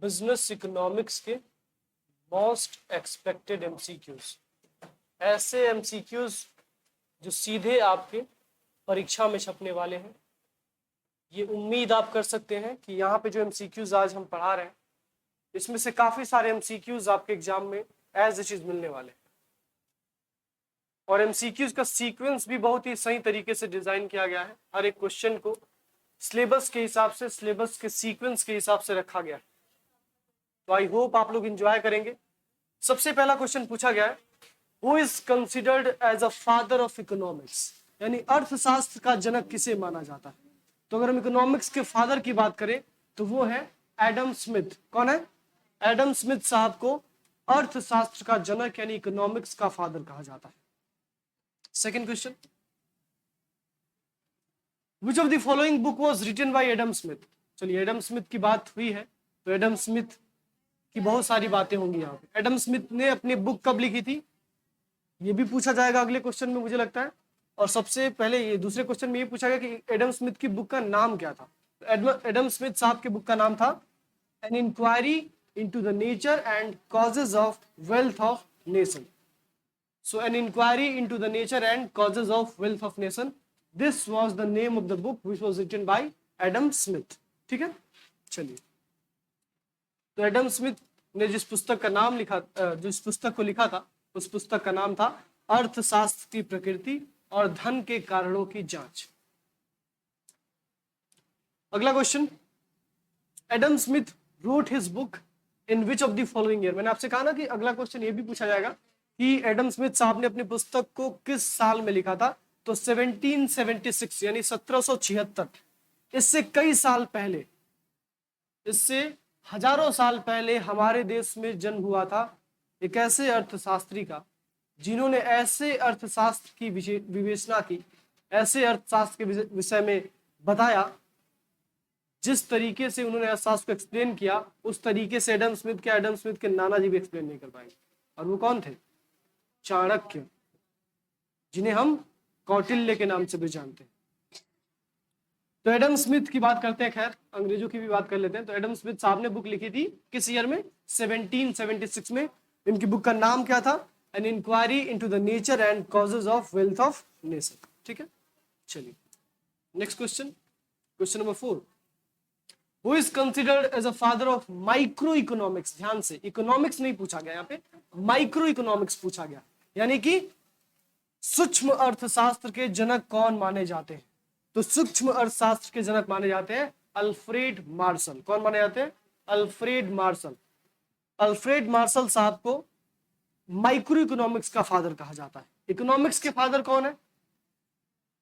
Business economics के most expected MCQs, ऐसे MCQs जो सीधे आपके परीक्षा में छपने वाले हैं। ये उम्मीद आप कर सकते हैं कि यहाँ पे जो एमसीक्यूज आज हम पढ़ा रहे हैं इसमें से काफी सारे एमसीक्यूज आपके एग्जाम में एज इट इज मिलने वाले हैं। और एमसीक्यूज का सीक्वेंस भी बहुत ही सही तरीके से डिजाइन किया गया है। हर एक क्वेश्चन को सिलेबस के हिसाब से, सिलेबस के सीक्वेंस के हिसाब से रखा गया है। तो आई होप आप लोग एंजॉय करेंगे। सबसे पहला क्वेश्चन पूछा गया है, who is considered as a father of economics, यानी अर्थशास्त्र का जनक किसे माना जाता है। तो अगर हम इकोनॉमिक्स के फादर की बात करें तो वो है एडम स्मिथ। कौन है? एडम स्मिथ साहब को अर्थशास्त्र का जनक यानी इकोनॉमिक्स का फादर कहा जाता है। Second question, which of the following book was written by Adam Smith. चलिए, एडम स्मिथ की बात हुई है तो एडम स्मिथ की बहुत सारी बातें होंगी यहाँ पे। एडम स्मिथ ने अपनी बुक कब लिखी थी, ये भी पूछा जाएगा अगले क्वेश्चन में मुझे लगता है। और सबसे पहले ये दूसरे क्वेश्चन में ये पूछा गया कि एडम स्मिथ की बुक का नाम क्या था। एडम स्मिथ साहब की बुक का नाम था an inquiry into the nature and causes of wealth of nation. So an inquiry into the nature and causes of wealth of nation, this was the name of the book which was written by Adam Smith. ठीक है, चलिए। तो Adam Smith ने जिस पुस्तक का नाम लिखा, जिस पुस्तक को लिखा था, उस पुस्तक का नाम था अर्थशास्त्र की प्रकृति और धन के कारणों की जांच। अगला question, Adam Smith road his book in which of the following year. मैंने आपसे कहा ना कि अगला क्वेश्चन ये भी पूछा जाएगा कि एडम स्मिथ साहब ने अपनी पुस्तक को किस साल में लिखा था। तो 1776 यानी 1776, इससे कई साल पहले, इससे हजारों साल पहले हमारे देश में जन्म हुआ था एक ऐसे अर्थशास्त्री का जिन्होंने ऐसे अर्थशास्त्र की विवेचना की, ऐसे अर्थशास्त्र के विषय में बताया, जिस तरीके से उन्होंने अर्थशास्त्र को एक्सप्लेन किया उस तरीके से एडम स्मिथ के नाना जी भी एक्सप्लेन नहीं कर पाएंगे। और वो कौन थे? चाणक्य, जिन्हें हम कौटिल्य के नाम से भी जानते हैं। तो एडम स्मिथ की बात करते हैं, खैर अंग्रेजों की भी बात कर लेते हैं। तो एडम स्मिथ साहब ने बुक लिखी थी किस ईयर में? 1776 में। इनकी बुक का नाम क्या था? An inquiry into the nature and causes of wealth of nation. ठीक है, चलिए next question, question number 4, who is considered as a father of microeconomics. ध्यान से, इकोनॉमिक्स नहीं पूछा गया यहाँ पे, माइक्रो इकोनॉमिक्स पूछा गया, यानी कि सूक्ष्म अर्थशास्त्र के जनक कौन माने जाते हैं। तो सूक्ष्म अर्थशास्त्र के जनक माने जाते हैं अल्फ्रेड मार्शल। कौन माने जाते हैं? Alfred Marshall. अल्फ्रेड मार्शल साहब को माइक्रो इकोनॉमिक्स का फादर कहा जाता है। इकोनॉमिक्स के फादर कौन है?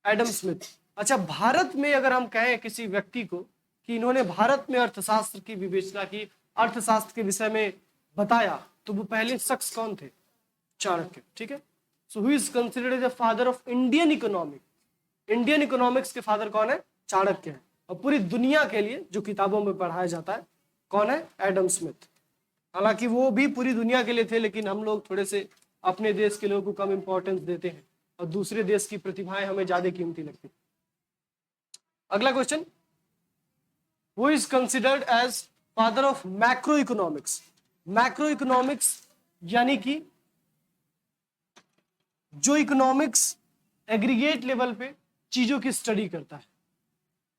Adam Smith. अच्छा, भारत में अगर हम कहें किसी व्यक्ति को कि इन्होंने भारत में अर्थशास्त्र की विवेचना की, अर्थशास्त्र के विषय में बताया, तो वो पहले शख्स कौन थे? चाणक्य। ठीक है, so who is considered as the father of Indian economic. Indian economics के फादर कौन है? चाणक्य है। और पूरी दुनिया के लिए जो किताबों में पढ़ाया जाता है कौन है? Adam Smith. हालांकि वो भी पूरी दुनिया के लिए थे, लेकिन हम लोग थोड़े से अपने देश के लोगों को कम इंपॉर्टेंस देते हैं और दूसरे देश की प्रतिभाएं हमें ज्यादा कीमती लगती। अगला question, who is considered as father of macroeconomics. Macroeconomics यानी कि जो इकोनॉमिक्स एग्रीगेट लेवल पे चीजों की स्टडी करता है,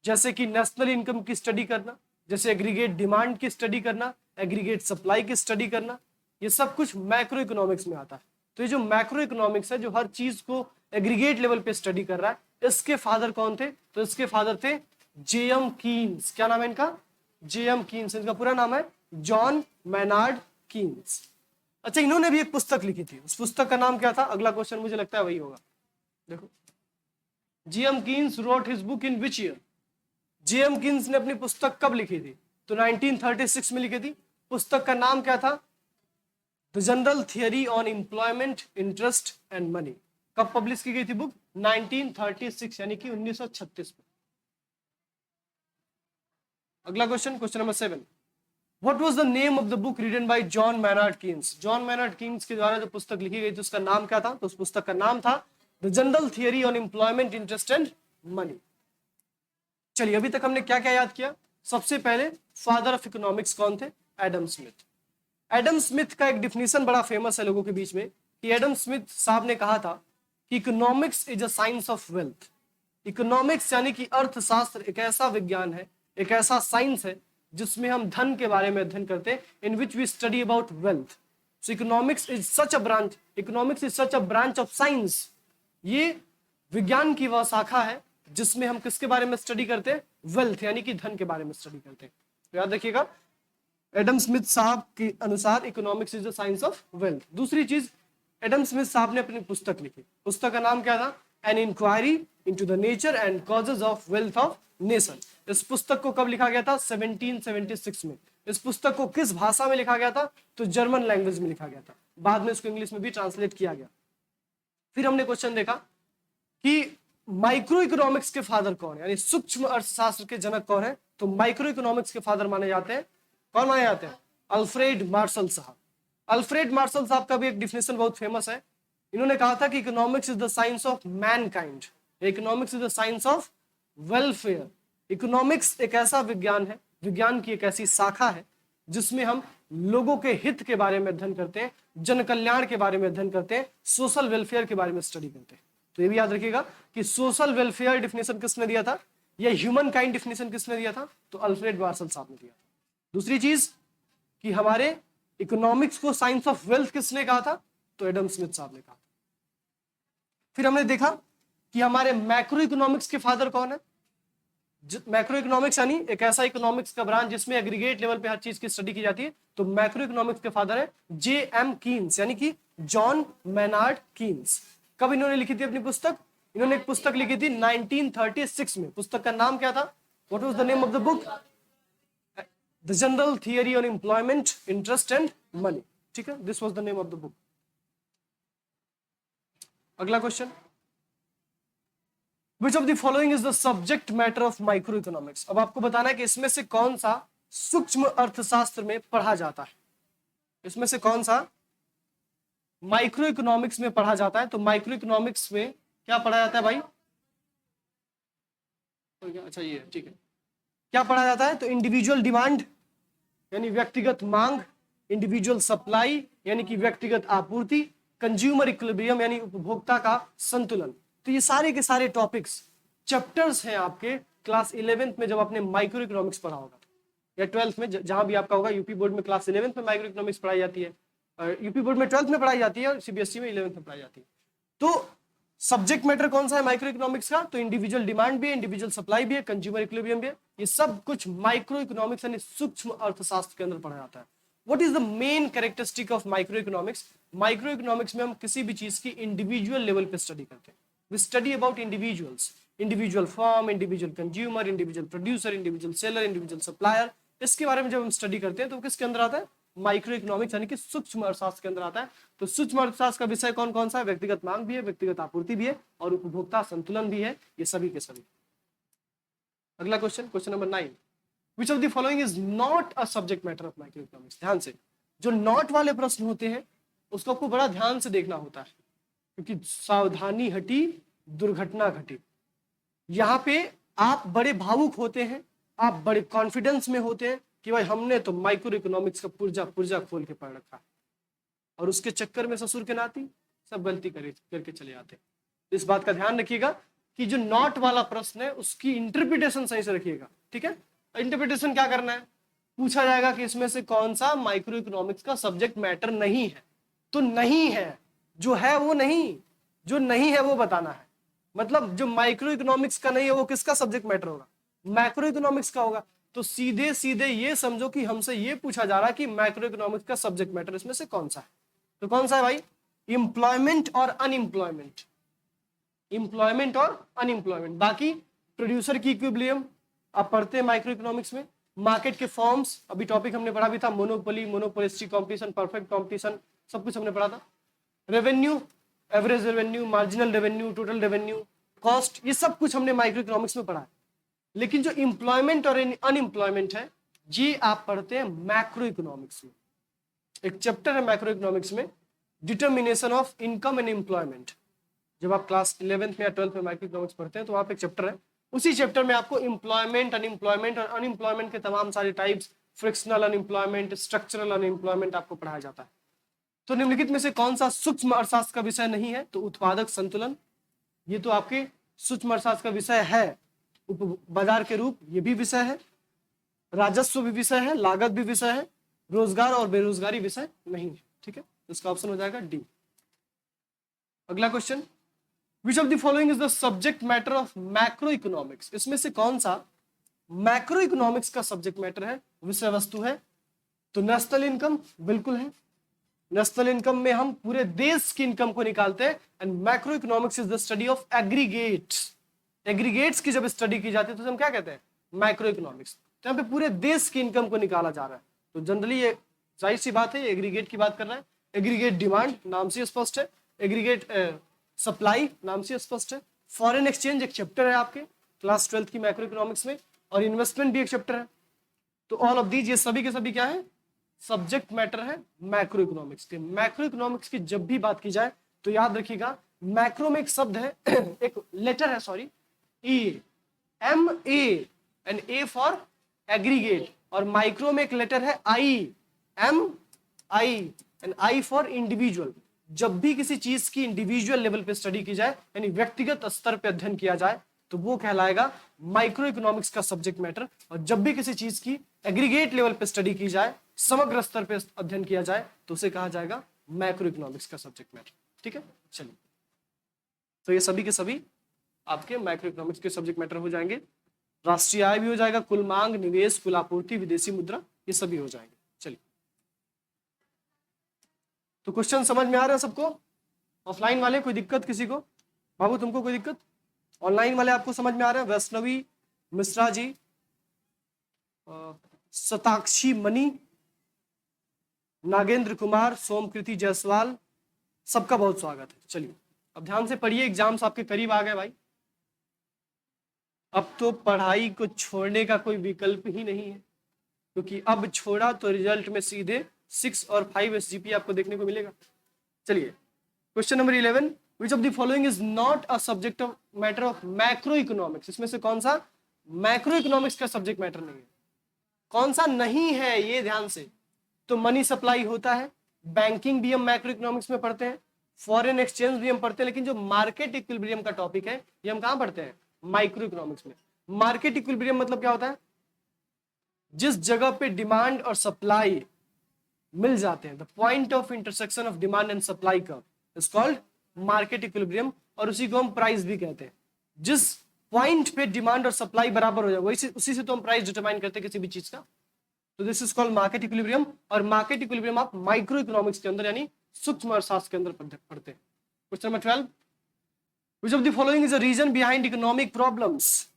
जैसे कि नेशनल इनकम की स्टडी करना, जैसे एग्रीगेट डिमांड की स्टडी करना, एग्रीगेट सप्लाई की स्टडी करना, ये सब कुछ मैक्रो इकोनॉमिक्स में आता है। तो ये जो मैक्रो इकोनॉमिक्स है, जो हर चीज को एग्रीगेट लेवल पे स्टडी कर रहा है, इसके फादर कौन थे? तो इसके फादर थे जेएम कीन्स। क्या नाम है इनका? JM Keynes. इनका पूरा नाम है जॉन मैनार्ड कीन्स। अच्छा, इन्होंने भी एक पुस्तक लिखी थी, उस पुस्तक का नाम क्या था? अगला क्वेश्चन मुझे लगता है वही होगा। देखो, JM Keynes road his book in which year. JM Keynes ने अपनी पुस्तक कब लिखी थी? तो 1936 में लिखी थी। पुस्तक का नाम क्या था? The general theory on employment, interest and money. कब पब्लिश की गई थी बुक? 1936 यानी कि 1936 में। अगला question, question number 7, what was the name of the book written by John Maynard Keynes. John Maynard Keynes के द्वारा जो पुस्तक लिखी गई थी उसका नाम क्या था? तो उस पुस्तक का नाम था the general theory on employment, interest and money. चलिए, अभी तक हमने क्या क्या याद किया? सबसे पहले फादर ऑफ इकोनॉमिक्स कौन थे? Adam Smith. एडम स्मिथ का एक डिफिनीशन बड़ा फेमस है लोगों के बीच में कि एडम स्मिथ साहब ने कहा था कि economics is a science of wealth. Economics यानी कि अर्थशास्त्र एक ऐसा विज्ञान है, एक ऐसा साइंस है जिसमें हम धन के बारे में अध्ययन करते हैं, in which we study about wealth. So economics is such a branch of science. ये विज्ञान की वह शाखा है जिसमें हम किसके बारे में स्टडी करते हैं? वेल्थ यानी कि धन के बारे में स्टडी करते हैं। तो याद रखिएगा, एडम स्मिथ साहब के अनुसार economics is the science of wealth. दूसरी चीज, एडम स्मिथ साहब ने अपनी पुस्तक लिखी। पुस्तक का नाम क्या था? An inquiry into the nature and causes of wealth of nation. इस पुस्तक को कब लिखा गया था? 1776 में। इस पुस्तक को किस भाषा में लिखा गया था? तो जर्मन लैंग्वेज में लिखा गया था। बाद में इसको इंग्लिश में भी ट्रांसलेट किया गया। फिर हमने क्वेश्चन देखा कि माइक्रो इकोनॉमिक्स के फादर कौन है, यानी सूक्ष्म अर्थशास्त्र के जनक कौन है? तो माइक्रो इकोनॉमिक्स के फादर माने जाते हैं, कौन माने जाते हैं? अल्फ्रेड मार्शल साहब। अल्फ्रेड मार्शल साहब का भी एक डिफिनेशन बहुत फेमस है। इन्होंने कहा था कि economics is the science of Mankind, economics is the science of welfare. Economics एक ऐसा विज्ञान है, विज्ञान की एक ऐसी शाखा है जिसमें हम लोगों के हित के बारे में अध्ययन करते हैं, जन कल्याण के बारे में अध्ययन करते हैं, सोशल वेलफेयर के बारे में स्टडी करते हैं। तो ये भी याद रखिएगा कि सोशल वेलफेयर डिफिनेशन किसने दिया था, या ह्यूमन काइंड डिफिनेशन किसने दिया था? तो अल्फ्रेड मार्शल साहब ने दिया था। दूसरी चीज कि हमारे इकोनॉमिक्स को साइंस ऑफ वेल्थ किसने कहा था? तो एडम स्मिथ साहब ने कहा। फिर हमने देखा कि हमारे मैक्रो इकोनॉमिक्स के फादर कौन है? मैक्रो इकोनॉमिक्स यानी एक ऐसा इकोनॉमिक्स का ब्रांच जिसमें एग्रीगेट लेवल पे हर चीज की स्टडी की जाती है। तो मैक्रो इकोनॉमिक्स के फादर है J.M. कीन्स, यानी कि जॉन मैनार्ड कीन्स। कब इन्होंने लिखी थी अपनी पुस्तक? इन्होंने एक पुस्तक लिखी थी 1936 में। पुस्तक का नाम क्या था? What was the name of the book? The general theory on employment, interest and money. ठीक है, this was the name of the book. अगला question, Which of the following is the subject matter of microeconomics? अब आपको बताना है कि इसमें से कौन सा सूक्ष्म अर्थशास्त्र में पढ़ा जाता है। इसमें से कौन सा माइक्रो इकोनॉमिक्स में पढ़ा जाता है? तो माइक्रो इकोनॉमिक्स में क्या पढ़ा जाता है भाई? अच्छा ये ठीक है, क्या पढ़ा जाता है? तो इंडिविजुअल डिमांड यानी व्यक्तिगत मांग, इंडिविजुअल सप्लाई यानी कि व्यक्तिगत आपूर्ति, कंज्यूमर इक्विलिब्रियम यानी उपभोक्ता का संतुलन। तो ये सारे के सारे टॉपिक्स चैप्टर्स हैं आपके क्लास 11th में जब आपने माइक्रो इकोनॉमिक्स पढ़ा होगा, या 12th में जहां भी आपका होगा। यूपी बोर्ड में क्लास 11th में माइक्रो इकोनॉमिक्स पढ़ाई जाती है, यूपी बोर्ड में 12th में पढ़ाई जाती है, और सीबीएसई में 11th में पढ़ाई जाती है। तो सब्जेक्ट मैटर कौन सा है माइक्रो इकोनॉमिक्स का? तो इंडिविजुअल डिमांड भी है, इंडिविजुअल सप्लाई भी है, कंज्यूमर इक्विलिब्रियम भी है। ये सब कुछ माइक्रो इकोनॉमिक्स यानी सूक्ष्म अर्थशास्त्र के अंदर पढ़ा जाता है। What is the main characteristic of micro economics? Micro economics में हम किसी भी चीज की इंडिविजुअल लेवल पे स्टडी करते हैं। We study about individuals, individual firm, individual consumer, individual producer, individual seller, individual supplier. इसके बारे में जब हम स्टडी करते हैं तो किसके अंदर आता है? माइक्रो इकोनॉमिक्स यानी कि सूक्ष्म अर्थशास्त्र के अंदर आता है। तो सूक्ष्म अर्थशास्त्र का विषय कौन कौन सा है? व्यक्तिगत मांग भी है, व्यक्तिगत आपूर्ति भी है, और उपभोक्ता संतुलन भी है। ये सभी के सभी। अगला question, question number 9, which of the following is not a subject matter of microeconomics? ध्यान से, जो नॉट वाले प्रश्न होते हैं उसको आपको बड़ा ध्यान से देखना होता है, क्योंकि सावधानी हटी दुर्घटना घटी। यहाँ पे आप बड़े भावुक होते हैं, आप बड़े कॉन्फिडेंस में होते हैं कि भाई हमने तो माइक्रो इकोनॉमिक्स का पुर्जा खोल के पढ़ रखा है, और उसके चक्कर में ससुर के नाती सब गलती करके चले आते हैं। इस बात का ध्यान रखिएगा कि जो नॉट वाला प्रश्न है उसकी इंटरप्रिटेशन सही से रखिएगा। ठीक है, इंटरप्रिटेशन क्या करना है? पूछा जाएगा कि इसमें से कौन सा माइक्रो इकोनॉमिक्स का सब्जेक्ट मैटर नहीं है। तो नहीं है, जो है वो नहीं, जो नहीं है वो बताना है। मतलब जो माइक्रो इकोनॉमिक्स का नहीं है वो किसका सब्जेक्ट मैटर होगा? मैक्रो इकोनॉमिक्स का होगा। तो सीधे सीधे ये समझो कि हमसे ये पूछा जा रहा है कि माइक्रो इकोनॉमिक्स का सब्जेक्ट मैटर इसमें से कौन सा है। तो कौन सा है भाई? एम्प्लॉयमेंट और अनएम्प्लॉयमेंट, एम्प्लॉयमेंट और अनएम्प्लॉयमेंट। बाकी प्रोड्यूसर की इक्विलिब्रियम आप पढ़ते हैं माइक्रो इकोनॉमिक्स में। मार्केट के फॉर्म्स, अभी टॉपिक हमने पढ़ा भी था, monopoly, monopolistic competition, perfect competition, सब कुछ हमने पढ़ा था। Revenue, average revenue, marginal revenue, total revenue, cost, ये सब कुछ हमने माइक्रो इकोनॉमिक्स में पढ़ा है। लेकिन जो एम्प्लॉयमेंट और अनएम्प्लॉयमेंट है ये आप पढ़ते हैं मैक्रो इकोनॉमिक्स में। एक चैप्टर है मैक्रो इकोनॉमिक्स में, determination of income and employment. जब आप क्लास 11th में या 12th में माइक्रो इकोनॉमिक्स पढ़ते हैं तो वहाँ पे एक चैप्टर है, उसी चैप्टर में आपको एम्प्लॉयमेंट, अनएम्प्लॉयमेंट और अनएम्प्लॉयमेंट के तमाम सारे types, frictional unemployment, structural unemployment आपको पढ़ाया जाता है। तो निम्नलिखित में से कौन सा सूक्ष्म अर्थशास्त्र का विषय नहीं है? तो उत्पादक संतुलन, ये तो आपके सूक्ष्म अर्थशास्त्र का विषय है। बाजार के रूप, ये भी विषय है। राजस्व भी विषय है, लागत भी विषय है। रोजगार और बेरोजगारी विषय नहीं है। ठीक है, तो इसका ऑप्शन हो जाएगा डी। अगला question, which of the following is the subject matter of macro economics? इसमें से कौन सा मैक्रो इकोनॉमिक्स का सब्जेक्ट मैटर है, विषय वस्तु है? तो नेशनल इनकम बिल्कुल है। नेशनल इनकम में हम पूरे देश की इनकम को निकालते हैं। And macro economics is the study of aggregates. Aggregates की जब स्टडी की जाती है तो हम क्या कहते हैं? Macro economics. तो यहाँ पे पूरे देश की इनकम को निकाला जा रहा है। तो जनरली ये जाहिर सी बात है, ये एग्रीगेट की बात कर रहा है। एग्रीगेट डिमांड नाम से स्पष्ट है, एग्रीगेट सप्लाई नाम से स्पष्ट है। फॉरेन एक्सचेंज एक चैप्टर है आपके क्लास 12 की मैक्रो इकोनॉमिक्स में, और इन्वेस्टमेंट भी एक चैप्टर है। तो ऑल ऑफ दीज, ये सभी के सभी क्या है? सब्जेक्ट मैटर है मैक्रो इकोनॉमिक्स के। मैक्रो इकोनॉमिक्स की जब भी बात की जाए तो याद रखिएगा, मैक्रो में एक शब्द है एक लेटर है, sorry, E, M A, and A for aggregate. और माइक्रो में एक लेटर है I, M I, and I for individual. जब भी किसी चीज की इंडिविजुअल लेवल पे स्टडी की जाए, यानी व्यक्तिगत स्तर पे अध्ययन किया जाए, तो वो कहलाएगा माइक्रो इकोनॉमिक्स का सब्जेक्ट मैटर। और जब भी किसी चीज की एग्रीगेट लेवल पे स्टडी की जाए, समग्र स्तर पे अध्ययन किया जाए, तो उसे कहा जाएगा मैक्रो इकोनॉमिक्स का सब्जेक्ट मैटर। ठीक है, चलिए, तो ये सभी के सभी आपके माइक्रो इकोनॉमिक्स के सब्जेक्ट मैटर हो जाएंगे। राष्ट्रीय आय भी हो जाएगा, कुल मांग, निवेश, कुल आपूर्ति, विदेशी मुद्रा, ये सभी हो जाएंगे। चलिए, तो क्वेश्चन समझ में आ रहा है सबको? ऑफलाइन वाले कोई दिक्कत किसी को? बाबू तुमको कोई दिक्कत? ऑनलाइन वाले आपको समझ में आ रहा है? वैष्णवी मिश्रा जी, सताक्षी मणि, नागेंद्र कुमार, सोमकृति जायसवाल, सबका बहुत स्वागत है। चलिए, अब ध्यान से पढ़िए, एग्जाम्स आपके करीब आ गए भाई। अब तो पढ़ाई को छोड़ने का कोई विकल्प ही नहीं है, क्योंकि अब छोड़ा तो रिजल्ट में सीधे 6 और 5 एसजीपी आपको देखने को मिलेगा। चलिए, question number 11, which of the following is not a subject of matter of macro economics? इसमें से कौन सा मैक्रो इकोनॉमिक्स का सब्जेक्ट मैटर नहीं है? कौन सा नहीं है, ये ध्यान से। तो मनी सप्लाई होता है, बैंकिंग भी हम मैक्रो इकोनॉमिक्स में पढ़ते हैं, फॉरेन एक्सचेंज भी हम पढ़ते हैं, लेकिन जो मार्केट इक्विलिब्रियम का टॉपिक है, ये हम कहां पढ़ते हैं? माइक्रो इकोनॉमिक्स में। मार्केट इक्विलिब्रियम मतलब क्या होता है? जिस जगह पे डिमांड और सप्लाई मिल जाते हैं, the point of intersection of demand and supply curve is called market equilibrium, और उसी को हम प्राइस भी कहते हैं। जिस पॉइंट पे डिमांड और सप्लाई बराबर हो जाए, वही उसी से तो हम प्राइस डिटरमाइन करते हैं किसी भी चीज का। तो this is called market equilibrium. और मार्केट इक्विलिब्रियम आप माइक्रो इकोनॉमिक्स के अंदर, यानी सूक्ष्म अर्थशास्त्र के अंदर पढ़ते हैं। Question number 12, which of the following is a reason behind economic problems?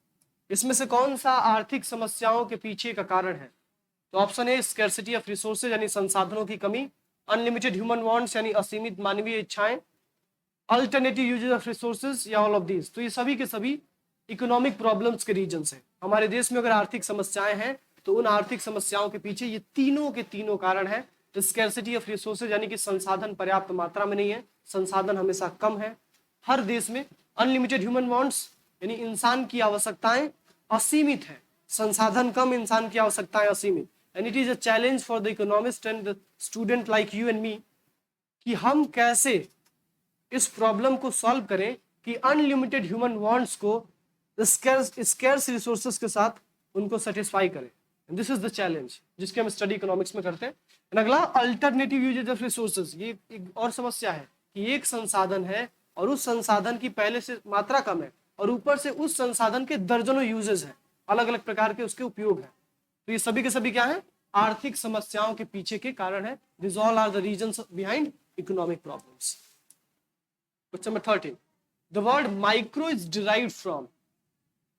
इसमें से कौन सा आर्थिक समस्याओं के पीछे का कारण है? तो option A, scarcity of resources, यानी संसाधनों की कमी, अनलिमिटेड ह्यूमन वांट्स, यानी असीमित मानवीय इच्छाएं, अल्टरनेटिव यूजेस ऑफ रिसोर्सेज, या ऑल ऑफ दीज। तो ये सभी के सभी इकोनॉमिक प्रॉब्लम्स के रीजंस हैं। हमारे देश में अगर आर्थिक समस्याएं हैं, तो उन आर्थिक समस्याओं के पीछे ये तीनों के तीनों कारण है। स्कैर्सिटी ऑफ रिसोर्सेज, यानी कि संसाधन पर्याप्त मात्रा में नहीं है, संसाधन हमेशा कम है हर देश में। अनलिमिटेड ह्यूमन वांट्स, यानी इंसान की आवश्यकताएं असीमित है, संसाधन कम, इंसान की आवश्यकताएं असीमित। And it is a challenge for the economist and the student like you and me, कि हम कैसे इस प्रॉब्लम को सॉल्व करें कि अनलिमिटेड ह्यूमन वांट्स को स्कैर्स रिसोर्सेज के साथ उनको सेटिस्फाई करें। दिस इज द चैलेंज जिसके हम स्टडी इकोनॉमिक्स में करते हैं। अगला, अल्टरनेटिव यूजेज ऑफ रिसोर्सेज। ये एक और समस्या है कि एक संसाधन है और उस संसाधन की पहले से मात्रा कम है, और ऊपर से उस संसाधन के दर्जनों यूजेज हैं, अलग अलग प्रकार के उसके उपयोग हैं। तो ये सभी के सभी क्या है? आर्थिक समस्याओं के पीछे के कारण है। This all are the reasons behind economic problems. Question number 13, the word micro is derived from.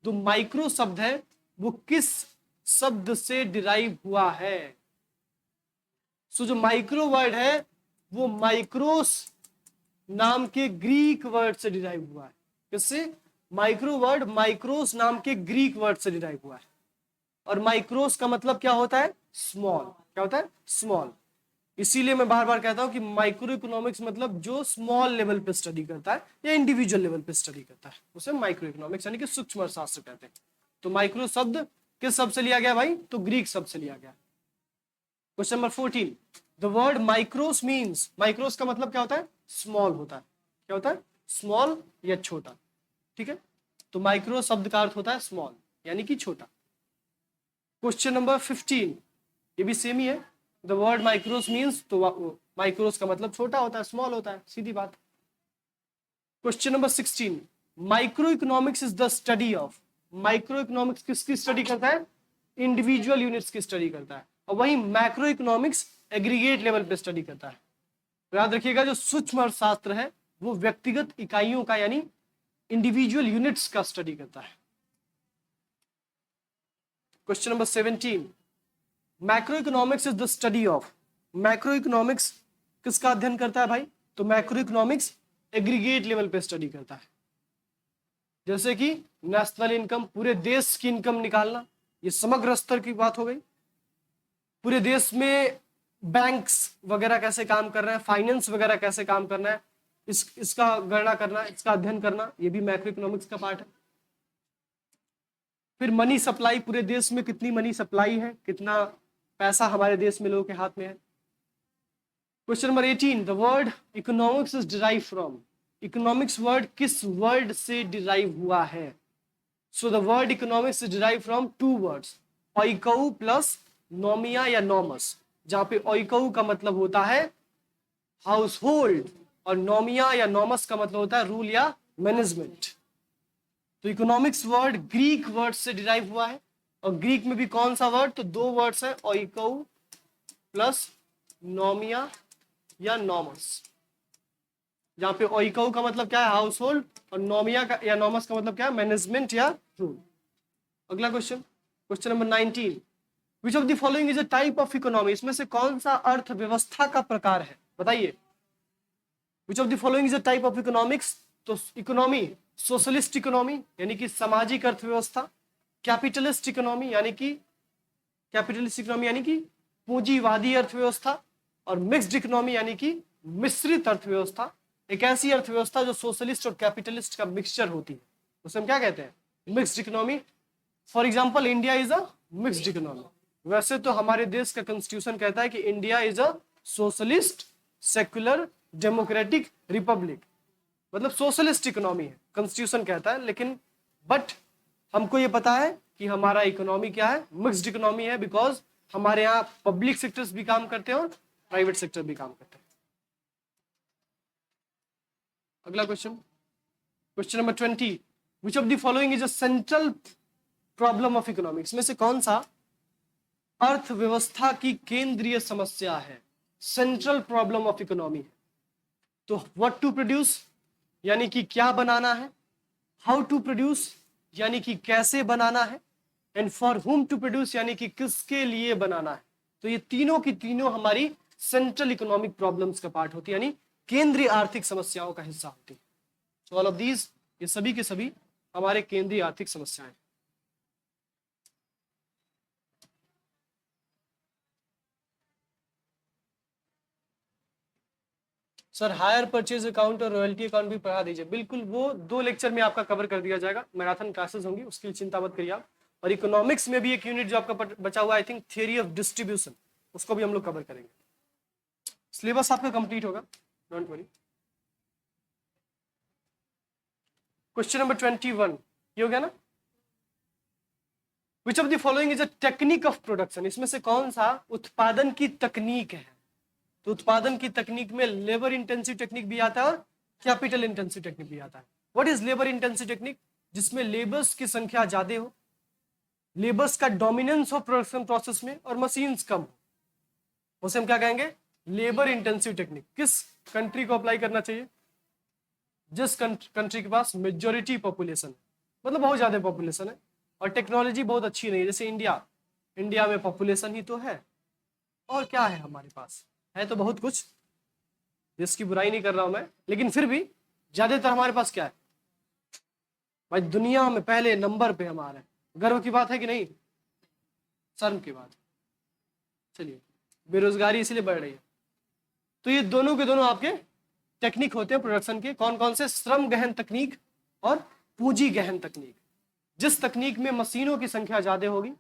जो माइक्रो शब्द है वो किस शब्द से डिराइव हुआ है? सो जो माइक्रो वर्ड है वो माइक्रोस नाम के ग्रीक वर्ड से डिराइव हुआ है। किससे? माइक्रो वर्ड माइक्रोस नाम के ग्रीक वर्ड से डिराइव हुआ है। और माइक्रोस का मतलब क्या होता है? स्मॉल। क्या होता है? स्मॉल। इसीलिए मैं बार बार कहता हूं कि माइक्रो इकोनॉमिक्स मतलब जो स्मॉल लेवल पे स्टडी करता है या इंडिविजुअल लेवल पे स्टडी करता है, उसे माइक्रो इकोनॉमिक्स यानी कि सूक्ष्म अर्थशास्त्र कहते हैं। तो माइक्रो शब्द किस शब्द से लिया गया भाई? तो ग्रीक शब्द से लिया गया। Question number 14, the word micros means, micros का मतलब क्या होता है? स्मॉल होता है। क्या होता है? स्मॉल या छोटा। ठीक है, तो माइक्रो शब्द का अर्थ होता है स्मॉल, यानी कि छोटा। क्वेश्चन नंबर 15, ये भी सेम ही है। द वर्ड माइक्रोस मीन्स, तो माइक्रोस का मतलब छोटा होता है, स्मॉल होता है, सीधी बात। Question number 16, micro economics is the study of, micro economics किसकी स्टडी करता है? इंडिविजुअल यूनिट्स की स्टडी करता है, और वही मैक्रो इकोनॉमिक्स एग्रीगेट लेवल पे स्टडी करता है। तो याद रखिएगा, जो सूक्ष्म अर्थशास्त्र है वो व्यक्तिगत इकाइयों का यानी इंडिविजुअल यूनिट्स का स्टडी करता है। Question number 17, macro economics is the study of, macro economics किसका अध्ययन करता है भाई? तो मैक्रो इकोनॉमिक्स एग्रीगेट लेवल पे स्टडी करता है। जैसे कि नेशनल इनकम, पूरे देश की इनकम निकालना, ये समग्र स्तर की बात हो गई। पूरे देश में बैंक्स वगैरह कैसे काम कर रहे हैं, फाइनेंस वगैरह कैसे काम करना है, इसका गणना करना, इसका अध्ययन करना, ये भी मैक्रो इकोनॉमिक्स का पार्ट है। फिर मनी सप्लाई, पूरे देश में कितनी मनी सप्लाई है, कितना पैसा हमारे देश में लोगों के हाथ में है। Question number 18, the word economics is derive from, economics word किस वर्ड से डिराइव हुआ है? So the word economics is derive from two words, ओइकऊ प्लस नोमिया या नॉमस, जहां पे ओइकऊ का मतलब होता है हाउस होल्ड और नोमिया या नॉमस का मतलब होता है रूल या मैनेजमेंट। तो इकोनॉमिक्स वर्ड ग्रीक वर्ड से डिराइव हुआ है, और ग्रीक में भी कौन सा वर्ड? तो दो वर्ड्स है, ओइकऊ प्लस नोमिया या नॉमस, जहां पे ओइकऊ का मतलब क्या है? हाउस होल्ड, और नोमिया का या नॉमस का मतलब क्या है? मैनेजमेंट या रूल। अगला question, question number 19, which of the following is a type of economy, इसमें से कौन सा अर्थव्यवस्था का प्रकार है? बताइए। विच of the following is a type of economics, तो इकोनॉमी सोशलिस्ट इकोनॉमी यानी कि सामाजिक अर्थव्यवस्था, कैपिटलिस्ट इकोनॉमी यानी कि पूंजीवादी अर्थव्यवस्था, और मिक्स्ड इकोनॉमी यानी कि मिश्रित अर्थव्यवस्था। एक ऐसी अर्थव्यवस्था जो सोशलिस्ट और कैपिटलिस्ट का मिक्सचर होती है, उसे हम क्या कहते हैं? Mixed economy. For example, India is a mixed economy. वैसे तो हमारे देश का कॉन्स्टिट्यूशन कहता है कि India is a socialist secular democratic Republic, मतलब सोशलिस्ट इकोनॉमी है, कॉन्स्टिट्यूशन कहता है। लेकिन बट हमको ये पता है कि हमारा इकोनॉमी क्या है? मिक्स्ड इकोनॉमी है, बिकॉज हमारे यहाँ पब्लिक सेक्टर्स भी काम करते हैं और प्राइवेट सेक्टर भी काम करते हैं। अगला question, question number 20, which of the following is a central problem of economics, में से कौन सा अर्थव्यवस्था की केंद्रीय समस्या है? सेंट्रल प्रॉब्लम ऑफ इकोनॉमी है। तो व्हाट टू प्रोड्यूस यानी कि क्या बनाना है, हाउ टू प्रोड्यूस यानी कि कैसे बनाना है, and for whom to produce यानी कि किसके लिए बनाना है। तो ये तीनों की तीनों हमारी सेंट्रल इकोनॉमिक प्रॉब्लम्स का पार्ट होती है, यानी केंद्रीय आर्थिक समस्याओं का हिस्सा होती है। सो ऑल ऑफ दीज, ये सभी के सभी हमारे केंद्रीय आर्थिक समस्याएं। सर हायर परचेज अकाउंट और रॉयल्टी अकाउंट भी पढ़ा दीजिए। बिल्कुल, वो 2 लेक्चर में आपका कवर कर दिया जाएगा, मैराथन क्लासेस होंगी, उसके लिए चिंता मत करिए आप। और इकोनॉमिक्स में भी एक यूनिट जो आपका बचा हुआ, I think theory of distribution, उसको भी हम लोग कवर करेंगे। सिलेबस आपका कंप्लीट होगा, डोंट वरी। क्वेश्चन नंबर 21, ये हो गया ना? विच of the following is a technique of production, इसमें से कौन सा उत्पादन की तकनीक है? तो उत्पादन की तकनीक में लेबर इंटेंसिव टेक्निक भी आता है और कैपिटल इंटेंसिव टेक्निक भी आता है। What is labour intensive technique? जिसमें लेबर्स की संख्या ज्यादा हो, लेबर्स का डोमिनेंस हो प्रोडक्शन प्रोसेस में, और मशीन्स कम हो, उसे हम क्या कहेंगे? Labour intensive technique. किस कंट्री को अप्लाई करना चाहिए? जिस कंट्री के पास मेजोरिटी पॉपुलेशन, मतलब बहुत ज्यादा पॉपुलेशन है और टेक्नोलॉजी बहुत अच्छी नहीं है, जैसे इंडिया में पॉपुलेशन ही तो है, और क्या है हमारे पास? है तो बहुत कुछ, जिसकी बुराई नहीं कर रहा हूं मैं, लेकिन फिर भी ज्यादातर हमारे पास क्या है भाई? दुनिया में पहले नंबर पे हमारे, गर्व की बात है कि नहीं? शर्म की बात। चलिए, बेरोजगारी इसलिए बढ़ रही है। तो ये दोनों के दोनों आपके टेक्निक होते हैं प्रोडक्शन के। कौन कौन से? श्रम गहन तकनीक और पूंजी गहन तकनीक। जिस तकनीक में मशीनों की संख्या ज्यादा होगी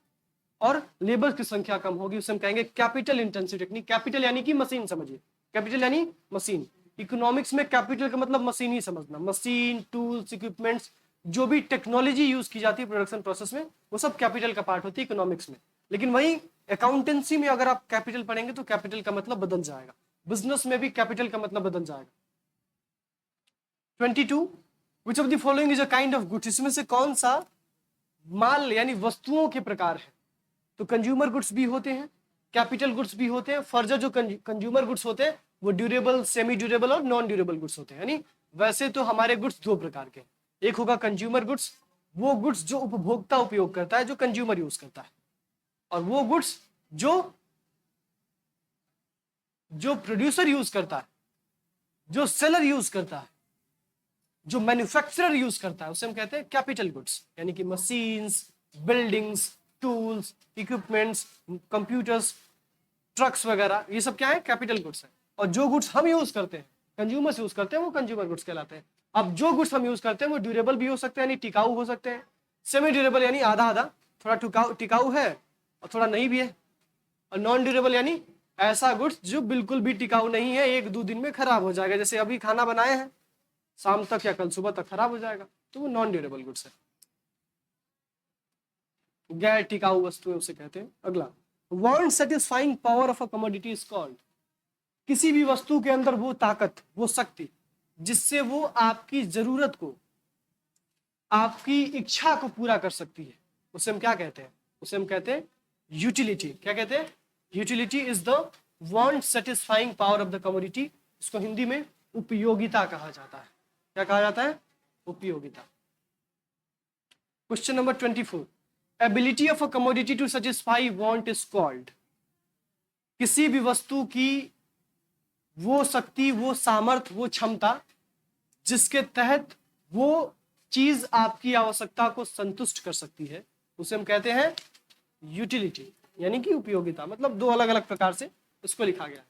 और लेबर की संख्या कम होगी, उसे हम कहेंगे कैपिटल इंटेंसिव टेक्निक। कैपिटल यानी कि मशीन, समझिए कैपिटल यानी मशीन। इकोनॉमिक्स में कैपिटल का मतलब मशीन ही समझना, मशीन, टूल्स, इक्विपमेंट्स, जो भी टेक्नोलॉजी यूज की जाती है प्रोडक्शन प्रोसेस में, वो सब कैपिटल का पार्ट होती है इकोनॉमिक्स में। लेकिन वही अकाउंटेंसी में अगर आप कैपिटल पढ़ेंगे तो कैपिटल का मतलब बदल जाएगा, बिजनेस में भी कैपिटल का मतलब बदल जाएगा। 22 विच of the following is a kind of goods, इसमें से कौन सा माल यानी वस्तुओं के प्रकार है? तो कंज्यूमर गुड्स भी होते हैं, कैपिटल गुड्स भी होते हैं। फर्दर जो कंज्यूमर गुड्स होते हैं वो ड्यूरेबल, सेमी ड्यूरेबल और नॉन ड्यूरेबल गुड्स होते हैं। यानी वैसे तो हमारे गुड्स दो प्रकार के, एक होगा कंज्यूमर गुड्स, वो गुड्स जो उपभोक्ता उपयोग करता है, जो कंज्यूमर यूज करता है, और वो गुड्स जो प्रोड्यूसर यूज करता है, जो सेलर यूज करता है, जो मैन्युफैक्चरर यूज करता है, उसे हम कहते हैं कैपिटल गुड्स। यानी कि machines, buildings, tools, equipments, computers, trucks वगैरह, ये सब क्या है? कैपिटल गुड्स है। और जो गुड्स हम यूज करते हैं, कंज्यूमर्स यूज करते हैं, वो कंज्यूमर गुड्स कहलाते हैं। अब जो गुड्स हम यूज करते हैं वो ड्यूरेबल भी हो सकते हैं, यानी टिकाऊ हो सकते हैं, सेमी ड्यूरेबल यानी आधा आधा, थोड़ा टिकाऊ है और थोड़ा नहीं भी है, और नॉन ड्यूरेबल यानी ऐसा गुड्स जो बिल्कुल भी टिकाऊ नहीं है, एक दो दिन में खराब हो जाएगा, जैसे अभी खाना बनाए हैं, शाम तक या कल सुबह तक खराब हो जाएगा, तो वो नॉन ड्यूरेबल गुड्स है, गैर टिकाऊ वस्तुएं उसे कहते हैं। अगला, want satisfying power of a commodity is called, किसी भी वस्तु के अंदर वो ताकत, वो शक्ति जिससे वो आपकी जरूरत को, आपकी इच्छा को पूरा कर सकती है, उसे हम क्या कहते हैं? उसे हम कहते हैं यूटिलिटी। क्या कहते हैं? Utility is the want satisfying power of the commodity. इसको हिंदी में उपयोगिता कहा जाता है। क्या कहा जाता है? उपयोगिता। Question number 24, ability of a commodity to satisfy want is called, किसी भी वस्तु की वो शक्ति, वो सामर्थ्य, वो क्षमता जिसके तहत वो चीज आपकी आवश्यकता को संतुष्ट कर सकती है, उसे हम कहते हैं यूटिलिटी, यानी कि उपयोगिता। मतलब दो अलग अलग प्रकार से इसको लिखा गया है।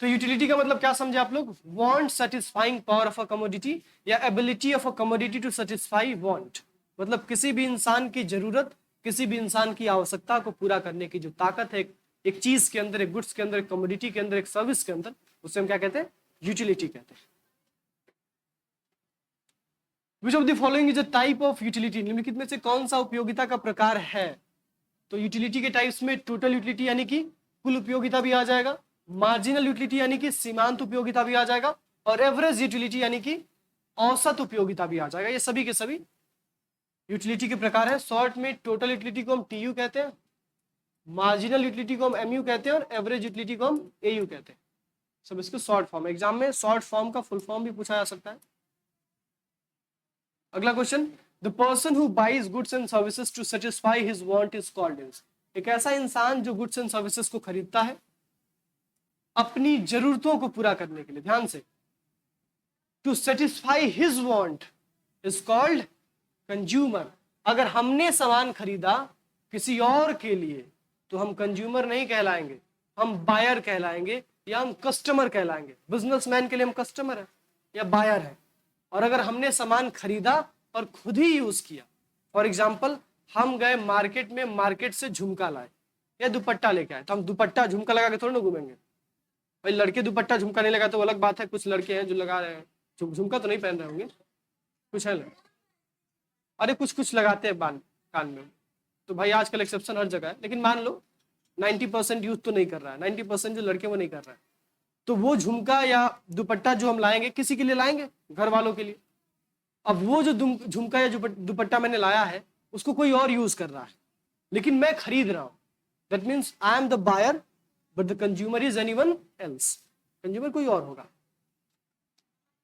तो यूटिलिटी का मतलब क्या समझे आप लोग? Want satisfying power of a commodity या ability of a commodity to satisfy want, मतलब किसी भी इंसान की जरूरत, किसी भी इंसान की आवश्यकता को पूरा करने की जो ताकत है एक चीज के अंदर, एक गुड्स के अंदर, एक कमोडिटी के अंदर, एक सर्विस के अंदर, उसे हम क्या कहते हैं? यूटिलिटी कहते हैं। विच of the following is a type of utility, निम्नलिखित में से कौन सा उपयोगिता का प्रकार है? तो यूटिलिटी के टाइप्स में टोटल यूटिलिटी यानी कि कुल उपयोगिता भी आ जाएगा, मार्जिनल यूटिलिटी यानी कि सीमांत उपयोगिता भी आ जाएगा, और एवरेज यूटिलिटी यानी कि औसत उपयोगिता भी आ जाएगा। ये सभी के सभी यूटिलिटी के प्रकार है। शॉर्ट में टोटल यूटिलिटी को हम टीयू कहते हैं, मार्जिनल यूटिलिटी को हम एमयू कहते हैं, और एवरेज यूटिलिटी को हम एयू कहते हैं। सब इसके शॉर्ट फॉर्म, एग्जाम में शॉर्ट फॉर्म का फुल फॉर्म भी पूछा जा सकता है। अगला question, the person who buys goods and services to satisfy his want is called as, एक ऐसा इंसान जो गुड्स एंड सर्विसेज को खरीदता है अपनी जरूरतों को पूरा करने के लिए, ध्यान से, to satisfy his want is called consumer. अगर हमने सामान खरीदा किसी और के लिए तो हम कंज्यूमर नहीं कहलाएंगे, हम बायर कहलाएंगे या हम कस्टमर कहलाएंगे। बिजनेसमैन के लिए हम कस्टमर है या बायर है। और अगर हमने सामान खरीदा और खुद ही यूज किया, फॉर एग्जाम्पल हम गए मार्केट में, मार्केट से झुमका लाए या दुपट्टा लेके आए, तो हम दुपट्टा झुमका लगा के थोड़ा ना घूमेंगे भाई। लड़के दुपट्टा झुमका नहीं लगा तो अलग बात है, कुछ लड़के हैं जो लगा रहे हैं, झुमका तो नहीं पहन रहे होंगे, कुछ है ना, अरे कुछ कुछ लगाते हैं कान में, तो भाई आजकल एक्सेप्शन हर जगह है, लेकिन मान लो 90% यूथ तो नहीं कर रहा है, 90% जो लड़के वो नहीं कर रहा है, तो वो झुमका या दुपट्टा जो हम लाएंगे किसी के लिए लाएंगे, घर वालों के लिए। अब वो जो झुमका या दुपट्टा मैंने लाया है उसको कोई और यूज कर रहा है, लेकिन मैं खरीद रहा हूं, that means I am the buyer but the consumer is anyone else, consumer कोई और होगा।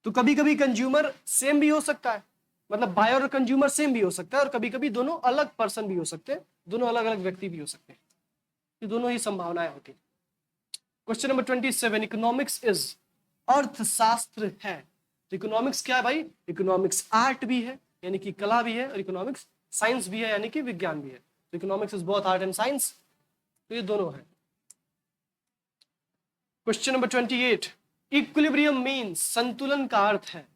तो कभी कभी कंज्यूमर सेम भी हो सकता है, मतलब बायर और कंज्यूमर सेम भी हो सकता है, और कभी कभी दोनों अलग पर्सन भी हो सकते हैं, दोनों अलग अलग व्यक्ति भी हो सकते हैं, ये दोनों ही संभावनाएं होती हैं। क्वेश्चन नंबर 27, इकोनॉमिक्स इज, अर्थशास्त्र है। तो इकोनॉमिक्स क्या है भाई? इकोनॉमिक्स आर्ट भी है यानी कि कला भी है, और इकोनॉमिक्स साइंस भी है यानी कि विज्ञान भी है। तो economics is both art and science, तो ये दोनों है। क्वेश्चन नंबर 28, इक्विलिब्रियम मीन्स, संतुलन का अर्थ है।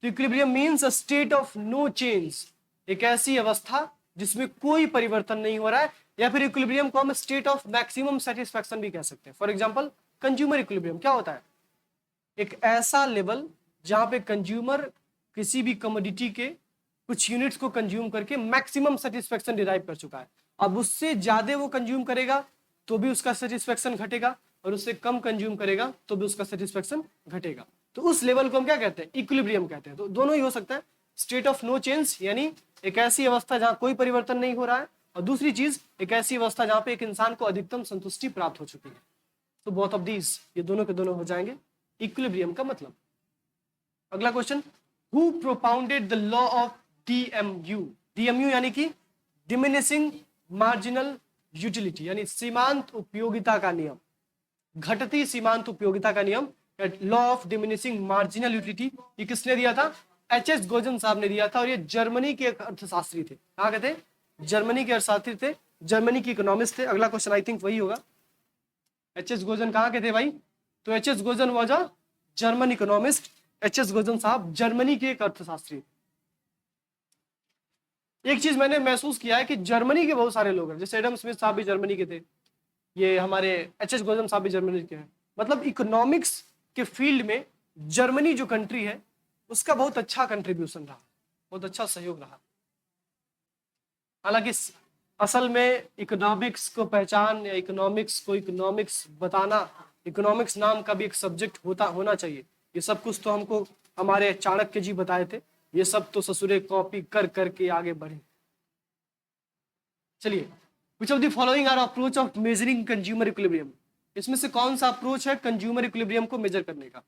तो equilibrium means a state of no change, एक ऐसी अवस्था जिसमें कोई परिवर्तन नहीं हो रहा है, या फिर इक्विलिब्रियम को हम स्टेट ऑफ मैक्सिमम सेटिस्फैक्शन भी कह सकते हैं। फॉर एग्जांपल कंज्यूमर इक्विलिब्रियम क्या होता है? एक ऐसा लेवल जहां पे कंज्यूमर किसी भी कमोडिटी के कुछ यूनिट्स को कंज्यूम करके मैक्सिमम सेटिस्फैक्शन डिराइव कर चुका है। अब उससे ज्यादा वो कंज्यूम करेगा तो भी उसका सेटिस्फैक्शन घटेगा, और उससे कम कंज्यूम करेगा तो भी उसका सेटिस्फैक्शन घटेगा। तो उस लेवल को हम क्या कहते हैं? इक्विलिब्रियम कहते हैं। तो दोनों ही हो सकता है, स्टेट ऑफ नो चेंज यानी एक ऐसी अवस्था जहां कोई परिवर्तन नहीं हो रहा है, और दूसरी चीज एक ऐसी अवस्था जहां पे एक इंसान को अधिकतम संतुष्टि प्राप्त हो चुकी है। तो बोथ ऑफ दीज, ये दोनों के दोनों हो जाएंगे इक्विलिब्रियम का मतलब। अगला question, who propounded the law of DMU? DMU यानी कि डिमिनिशिंग मार्जिनल यूटिलिटी, यानी सीमांत उपयोगिता का नियम, घटती सीमांत उपयोगिता का नियम, law of diminishing marginal utility. ये किसने दिया था? एच.एस. गोजन साहब ने दिया था, और ये जर्मनी के अर्थशास्त्री थे। कहाँ के थे? जर्मनी के अर्थशास्त्री थे, जर्मनी के इकोनॉमिस्ट थे। अगला क्वेश्चन आई थिंक वही होगा। एच.एस. गोजन कहाँ के थे भाई? तो H S. Gossen was a German economist. H S. Gossen साहब जर्मनी के एक अर्थशास्त्री। एक चीज मैंने महसूस किया है कि जर्मनी के बहुत सारे लोग हैं, जैसे एडम स्मिथ साहब भी जर्मनी के थे, ये हमारे एच.एस. गोजन साहब भी जर्मनी के हैं। मतलब इकोनॉमिक्स के फील्ड में जर्मनी जो कंट्री है उसका बहुत अच्छा कंट्रीब्यूशन रहा, बहुत अच्छा सहयोग रहा। हालांकि असल में इकोनॉमिक्स को पहचान या इकोनॉमिक्स बताना, इकोनॉमिक्स नाम का भी एक सब्जेक्ट होना चाहिए। ये सब कुछ तो हमको हमारे चाणक्य जी बताए थे, ये सब तो ससुरे कॉपी कर करके आगे बढ़े। चलिए, which of the following are approach of measuring consumer equilibrium? इसमें से कौन सा अप्रोच है कंज्यूमर इक्विलिब्रियम को मेजर करने का?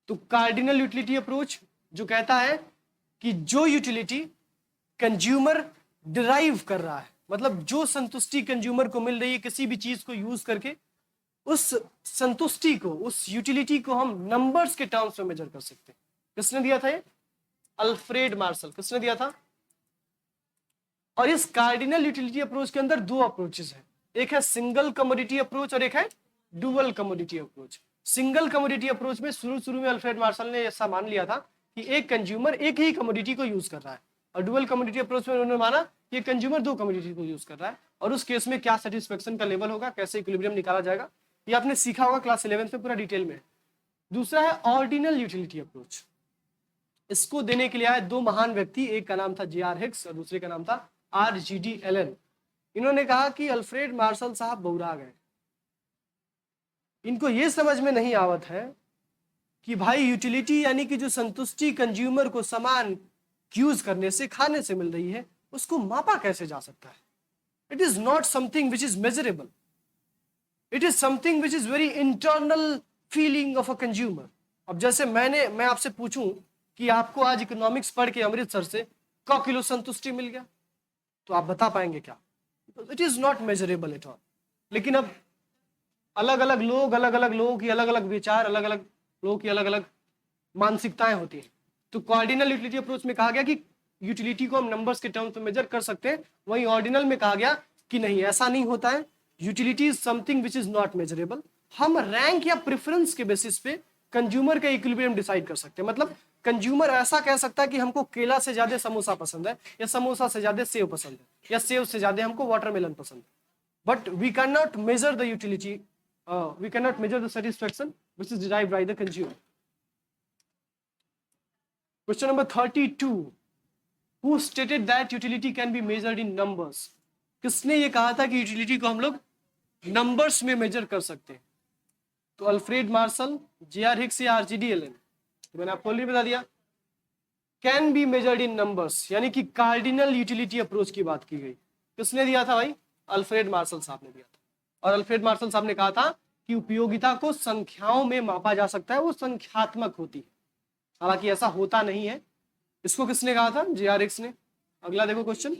तो कार्डिनल यूटिलिटी अप्रोच, जो कहता है कि जो यूटिलिटी कंज्यूमर डिराइव कर रहा है, मतलब जो संतुष्टि कंज्यूमर को मिल रही है किसी भी चीज को यूज करके, उस संतुष्टि को, उस यूटिलिटी को हम नंबर्स के टर्म्स में मेजर कर सकते हैं। किसने दिया था ये? Alfred Marshall. किसने दिया था? और इस कार्डिनल यूटिलिटी अप्रोच के अंदर दो अप्रोचेस हैं, एक है सिंगल कमोडिटी अप्रोच और एक है dual commodity approach. Single commodity approach में शुरू में अल्फ्रेड मार्शल ने ऐसा मान लिया था कि एक कंज्यूमर एक ही कमोडिटी को यूज कर रहा है, और डुअल कमोडिटी अप्रोच में उन्होंने माना कि कंज्यूमर दो कमोडिटी को यूज कर रहा है, और उस केस में क्या सेटिस्फेक्शन का लेवल होगा, कैसे इक्विलिब्रियम निकाला जाएगा, ये आपने सीखा होगा क्लास 11 में पूरा डिटेल में। दूसरा है ऑर्डिनल यूटिलिटी अप्रोच। इसको देने के लिए आए दो महान व्यक्ति, एक का नाम था जे.आर. हिक्स और दूसरे का नाम था R.G.D. एलन। इन्होंने कहा कि अल्फ्रेड मार्शल साहब बौरा गए, इनको ये समझ में नहीं आवत है कि भाई यूटिलिटी यानी कि जो संतुष्टि कंज्यूमर को सामान यूज करने से, खाने से मिल रही है, उसको मापा कैसे जा सकता है। It is not something which is measurable, it is something which is very internal feeling of a consumer. अब जैसे मैं आपसे पूछूं कि आपको आज इकोनॉमिक्स पढ़ के अमृतसर से क किलो संतुष्टि मिल गया, तो आप बता पाएंगे क्या? It is not measurable at all. लेकिन अब अलग अलग लोगों की अलग अलग विचार, अलग अलग लोगों की अलग अलग मानसिकताएं होती हैं। तो कार्डिनल यूटिलिटी अप्रोच में कहा गया कि यूटिलिटी को हम नंबर्स के टर्म्स में मेजर कर सकते हैं, वहीं ऑर्डिनल में कहा गया कि नहीं, ऐसा नहीं होता है। Utility is something which is not measurable. हम रैंक या प्रेफरेंस के बेसिस पे कंज्यूमर का इक्विलिब्रियम डिसाइड कर सकते हैं। मतलब कंज्यूमर ऐसा कह सकता है कि हमको केला से ज्यादा समोसा पसंद है, या समोसा से ज्यादा सेव पसंद है, या सेव से ज्यादा हमको वाटरमेलन पसंद है। But we can not measure the utility, we can not measure the satisfaction which is derived by the consumer. Question number 32, who stated that utility can be measured in numbers? किसने ये कहा था कि utility को हम लोग numbers में major कर सकते हैं? तो अल्फ्रेड मार्शल, जे.आर. हिक्स या R.G.D. एलन। तो मैंने आपको ऑलरेडी बता दिया, can be measured in numbers यानी कि कार्डिनल यूटिलिटी अप्रोच की बात की गई। किसने दिया था भाई? अल्फ्रेड मार्शल साहब ने दिया था। और अल्फ्रेड मार्शल साहब ने कहा था कि उपयोगिता को संख्याओं में मापा जा सकता है, वो संख्यात्मक होती है। हालांकि ऐसा होता नहीं है। इसको किसने कहा था? जे.आर. हिक्स ने। अगला देखो question,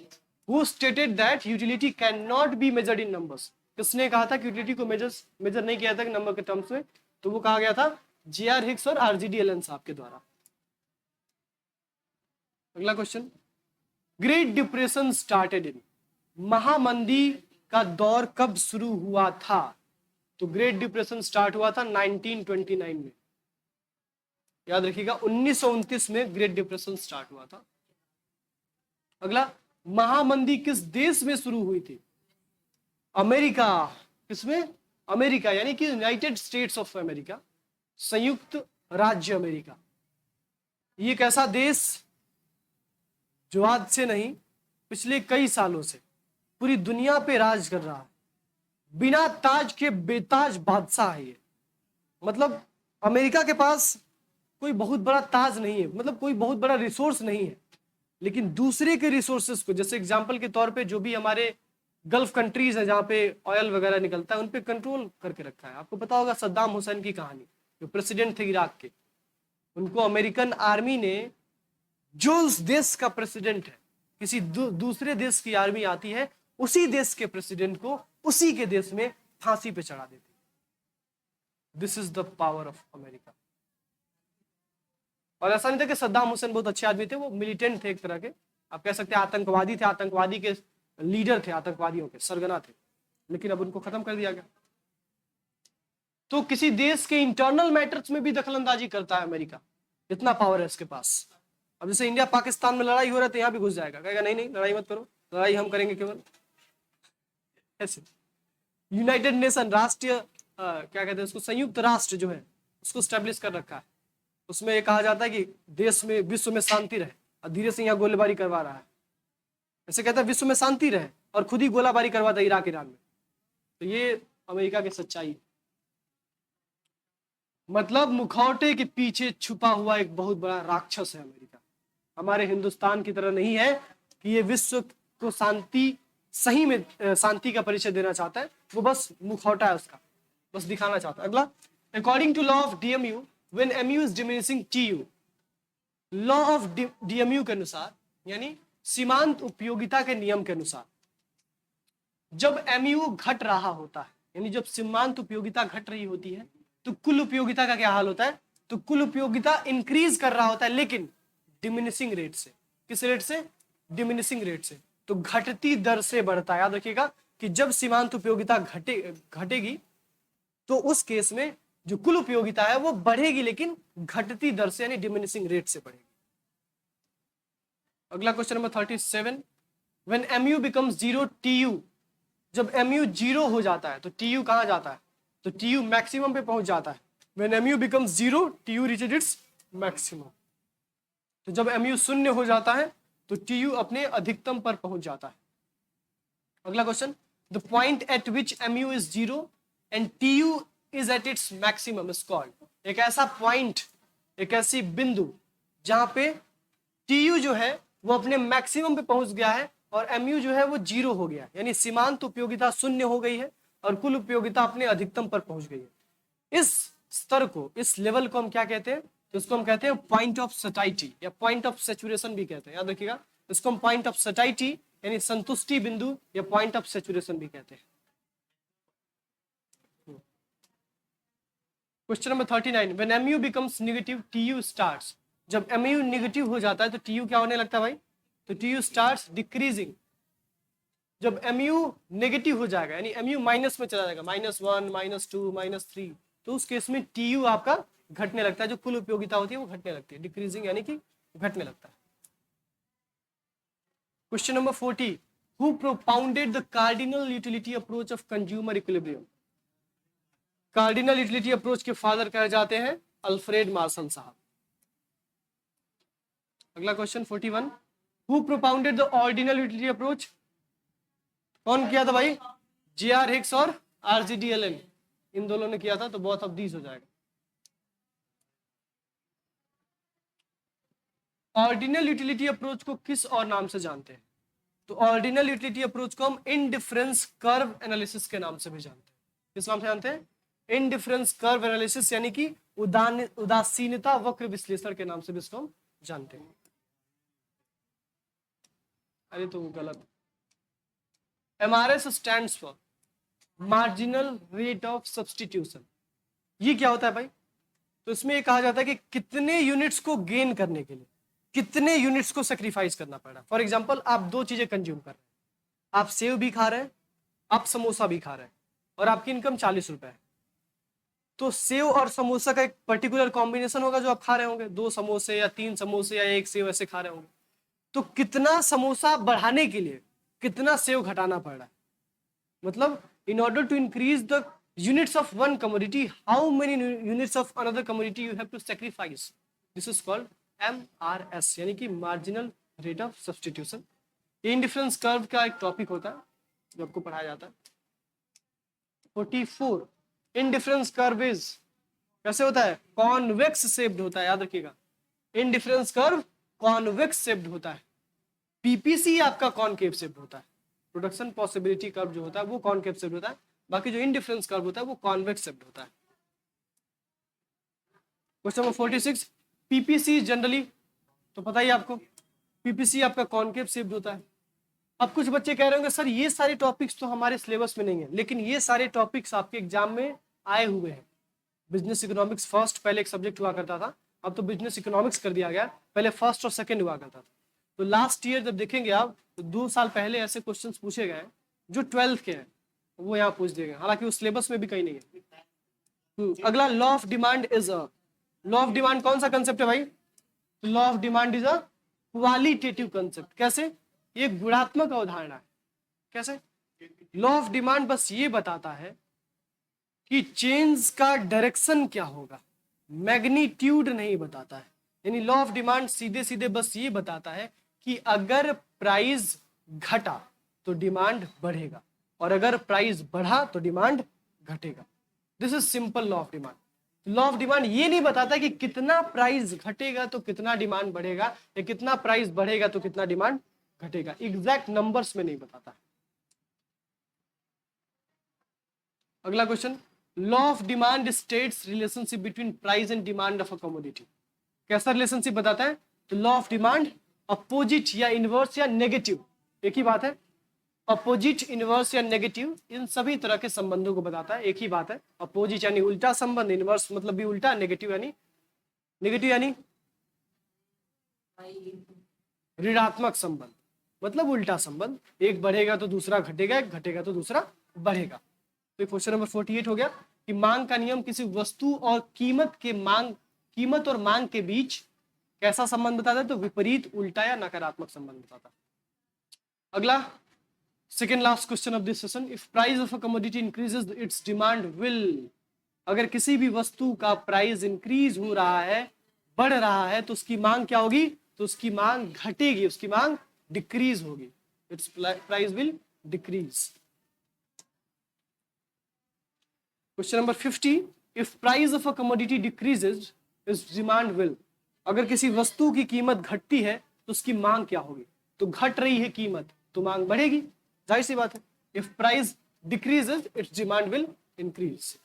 who stated that utility can not be measured in numbers? किसने कहा था कि यूटिलिटी को मेजर नहीं किया था कि नंबर के टर्म्स में? तो वो कहा गया था जे.आर. हिक्स और R.G.D. एलन साहब के द्वारा। अगला question, great depression started in? महामंदी का दौर कब शुरू हुआ था? तो ग्रेट डिप्रेशन स्टार्ट हुआ था 1929 में। याद रखिएगा 1929 में ग्रेट डिप्रेशन स्टार्ट हुआ था। अगला, महामंदी किस देश में शुरू हुई थी? अमेरिका। किसमें? अमेरिका, यानी कि यूनाइटेड स्टेट्स ऑफ अमेरिका, संयुक्त राज्य अमेरिका। ये एक ऐसा देश जो आज से नहीं, पिछले कई सालों से पूरी दुनिया पे राज कर रहा है। बिना ताज के बेताज बादशाह है ये। मतलब अमेरिका के पास कोई बहुत बड़ा ताज नहीं है, मतलब कोई बहुत बड़ा रिसोर्स नहीं है, लेकिन दूसरे के रिसोर्सेस को, जैसे एग्जांपल के तौर पे जो भी हमारे गल्फ कंट्रीज है जहां पे ऑयल वगैरह निकलता है, उन पे कंट्रोल करके रखा है। आपको पता होगा सद्दाम हुसैन की कहानी, जो प्रेसिडेंट थे इराक के, उनको अमेरिकन आर्मी ने, जो उस देश का प्रेसिडेंट है, किसी दूसरे देश की आर्मी आती है, उसी देश के प्रेसिडेंट को उसी के देश में फांसी पे चढ़ा देती। This is the power of America. और ऐसा नहीं था कि सद्दाम हुसैन बहुत अच्छे आदमी थे, वो मिलिटेंट थे एक तरह के, आप कह सकते हैं आतंकवादी थे, आतंकवादी के लीडर थे, आतंकवादियों के सरगना थे, लेकिन अब उनको खत्म कर दिया गया। तो किसी देश के इंटरनल मैटर्स में भी दखलंदाजी करता है अमेरिका, इतना पावर है इसके पास। अब जैसे इंडिया पाकिस्तान में लड़ाई हो रहा है तो यहां भी घुस जाएगा, कहेगा नहीं नहीं लड़ाई मत करो, लड़ाई हम करेंगे केवल। ऐसे यूनाइटेड नेशन, राष्ट्रीय क्या कहते हैं उसको, संयुक्त राष्ट्र जो है उसको स्टैब्लिश कर रखा है। उसमें ये कहा जाता है कि देश में, विश्व में शांति रहे, और धीरे से यहाँ गोलीबारी करवा रहा है। ऐसे कहता है विश्व में शांति रहे और खुद ही गोलाबारी करवाता है इराक ईरान में। तो ये अमेरिका की सच्चाई है। मतलब मुखौटे के पीछे छुपा हुआ एक बहुत बड़ा राक्षस है अमेरिका। हमारे हिंदुस्तान की तरह नहीं है कि ये विश्व को शांति, सही में शांति का परिचय देना चाहता है, वो बस मुखौटा है उसका, बस दिखाना चाहता है। अगला, according to law of DMU when MU is diminishing TU, law of DMU के अनुसार, यानी सीमांत उपयोगिता के नियम के अनुसार, जब एमयू घट रहा होता है, यानी जब सीमांत उपयोगिता घट रही होती है, तो कुल उपयोगिता का क्या हाल होता है? तो कुल उपयोगिता इंक्रीज कर रहा होता है, लेकिन डिमिनिशिंग रेट से। किस रेट से? डिमिनिशिंग रेट से। तो घटती दर से बढ़ता है। याद रखिएगा कि जब सीमांत उपयोगिता घटेगी तो उस केस में जो कुल उपयोगिता है वो बढ़ेगी, लेकिन घटती दर से, यानी डिमिनिशिंग रेट से बढ़ेगी। अगला question number 37, when MU becomes zero TU, जब एमयू जीरो हो जाता है तो टीयू कहां जाता है? तो टीयू मैक्सिमम पे पहुंच जाता है। When MU becomes zero TU reaches its maximum. तो जब एमयू शून्य हो जाता है तो टीयू अपने अधिकतम पर पहुंच जाता है। अगला question, the point at which MU is zero and TU is at its maximum is called. एक ऐसा पॉइंट, एक ऐसी बिंदु जहां पे टीयू जो है वो अपने मैक्सिमम पे पहुंच गया है और एमयू जो है वो जीरो हो गया, यानी सीमांत उपयोगिता शून्य हो गई है और कुल उपयोगिता अपने अधिकतम पर पहुंच गई है। इस स्तर को, इस लेवल को हम क्या कहते हैं? तो इसको हम कहते हैं पॉइंट ऑफ सटाइटी या पॉइंट ऑफ सैचुरेशन भी कहते हैं। याद रखिएगा, इसको हम पॉइंट ऑफ सटाइटी यानी संतुष्टि बिंदु या पॉइंट ऑफ सैचुरेशन भी कहते हैं। Question number 39, when MU becomes negative TU starts, जब एमयू नेगेटिव हो जाता है तो टीयू क्या होने लगता है भाई? तो टीयू स्टार्ट्स डिक्रीजिंग। जब एमयू नेगेटिव हो जाएगा, यानी एमयू माइनस में चला जाएगा, -1, -2, -3, तो उस केस में टीयू आपका घटने लगता है, जो कुल उपयोगिता होती है वो घटने लगती है। डिक्रीजिंग यानी कि घटने लगता है। Question number 40, who propounded the cardinal utility approach of consumer equilibrium. Cardinal utility approach के फादर कहे जाते हैं अल्फ्रेड मार्शल साहब। अगला question 41, who propounded the ordinal utility approach. कौन किया था भाई? J.R. हिक्स और R.G.D. एलन, इन दोनों ने किया था। तो बोथ ऑफ दीज हो जाएगा। ऑर्डिनल यूटिलिटी अप्रोच को किस और नाम से जानते हैं? तो ऑर्डिनल यूटिलिटी अप्रोच को हम इनडिफरेंस कर्व एनालिसिस के नाम से भी जानते हैं। किस नाम से जानते हैं? इनडिफरेंस कर्व एनालिसिस, यानी कि उदासीनता वक्र विश्लेषण के नाम से भी इसको हम जानते हैं। अरे तो गलत। MRS stands for marginal rate of substitution. ये क्या होता है भाई? तो इसमें ये कहा जाता है कि कितने यूनिट्स को गेन करने के लिए कितने यूनिट्स को सेक्रीफाइस करना पड़ रहा है। फॉर एग्जाम्पल, आप दो चीजें कंज्यूम कर रहे हैं, आप सेव भी खा रहे हैं, आप समोसा भी खा रहे हैं, और आपकी इनकम 40 रुपए है। तो सेव और समोसा का एक पर्टिकुलर कॉम्बिनेशन होगा जो आप खा रहे होंगे, 2 समोसे या 3 समोसे या 1 सेव ऐसे खा रहे होंगे। तो कितना समोसा बढ़ाने के लिए कितना सेव घटाना पड़ रहा है, मतलब in order to increase the units of one commodity, how many units of another commodity you have to sacrifice. This is called MRS, यानी कि marginal rate of substitution. Indifference curve का एक टॉपिक होता है जो आपको पढ़ाया जाता है. 44 इंडिफरेंस कर्व इज कैसे होता है, कॉन्वेक्स शेप्ड होता है, याद रखिएगा. इंडिफरेंस कर्व कॉन्वेक्स शेप्ड होता है. पीपीसी आपका कॉनकेव शेप्ड होता है. प्रोडक्शन पॉसिबिलिटी कर्व जो होता है वो कॉनकेव शेप्ड होता है, बाकी जो इंडिफरेंस कर्व होता है वो कॉन्वेक्स शेप्ड होता है. क्वेश्चन नंबर 46, पीपीसी जनरली तो पता ही आपको, पीपीसी आपका कॉनकेव शेप्ड होता है. अब कुछ बच्चे कह रहे होंगे सर ये सारे टॉपिक्स तो हमारे सिलेबस में नहीं है, लेकिन ये सारे टॉपिक्स आपके एग्जाम में आए हुए हैं. बिजनेस इकोनॉमिक्स फर्स्ट पहले एक सब्जेक्ट हुआ करता था, अब तो बिजनेस इकोनॉमिक्स कर दिया गया, पहले फर्स्ट और सेकंड हुआ करता था. तो लास्ट ईयर जब देखेंगे आप तो 2 साल पहले ऐसे क्वेश्चंस पूछे गए जो 12th के हैं, वो यहाँ पूछ दिए गए, हालांकि वो सिलेबस में भी कहीं नहीं है. अगला law of demand is a, law of demand कौन सा कंसेप्ट है भाई, law of demand is a qualitative concept. कैसे, ये गुणात्मक अवधारणा है. कैसे, लॉ ऑफ डिमांड बस ये बताता है कि चेंज का डायरेक्शन क्या होगा, मैग्नीट्यूड नहीं बताता है. यानी लॉ ऑफ डिमांड सीधे सीधे बस ये बताता है कि अगर प्राइस घटा तो डिमांड बढ़ेगा और अगर प्राइस बढ़ा तो डिमांड घटेगा. This is simple law of demand. Law of demand ये नहीं बताता कि कितना प्राइस घटेगा तो कितना डिमांड बढ़ेगा या कितना प्राइस बढ़ेगा तो कितना डिमांड घटेगा. एग्जैक्ट नंबर्स में नहीं बताता. अगला question, law of demand states relationship between price and demand of a commodity. कैसा रिलेशनशिप बताता है, तो लॉ ऑफ डिमांड अपोजिट या इनवर्स या नेगेटिव, एक ही बात है. अपोजिट, इनवर्स या नेगेटिव, इन सभी तरह के संबंधों को बताता है, एक ही बात है. अपोजिट यानी उल्टा संबंध, इनवर्स मतलब भी उल्टा, नेगेटिव यानी ऋणात्मक संबंध, मतलब उल्टा संबंध. एक बढ़ेगा तो दूसरा घटेगा, एक घटेगा तो दूसरा बढ़ेगा. तो क्वेश्चन नंबर 48 हो गया कि मांग का नियम किसी वस्तु और कीमत और मांग के बीच कैसा संबंध बताता है, तो विपरीत, उल्टा या नकारात्मक संबंध बताता है. अगला second last question of this session, if price of a commodity increases it's demand will. अगर किसी भी वस्तु का प्राइस इंक्रीज हो रहा है, बढ़ रहा है, तो उसकी मांग क्या होगी, तो उसकी मांग घटेगी, उसकी मांग डिक्रीज होगी. It's price will decrease. Question number 50, if price of a commodity decreases it's demand will. अगर किसी वस्तु की कीमत घटती है तो उसकी मांग क्या होगी, तो घट रही है कीमत तो मांग बढ़ेगी, जाहिर सी बात है. If price decreases it's demand will increase,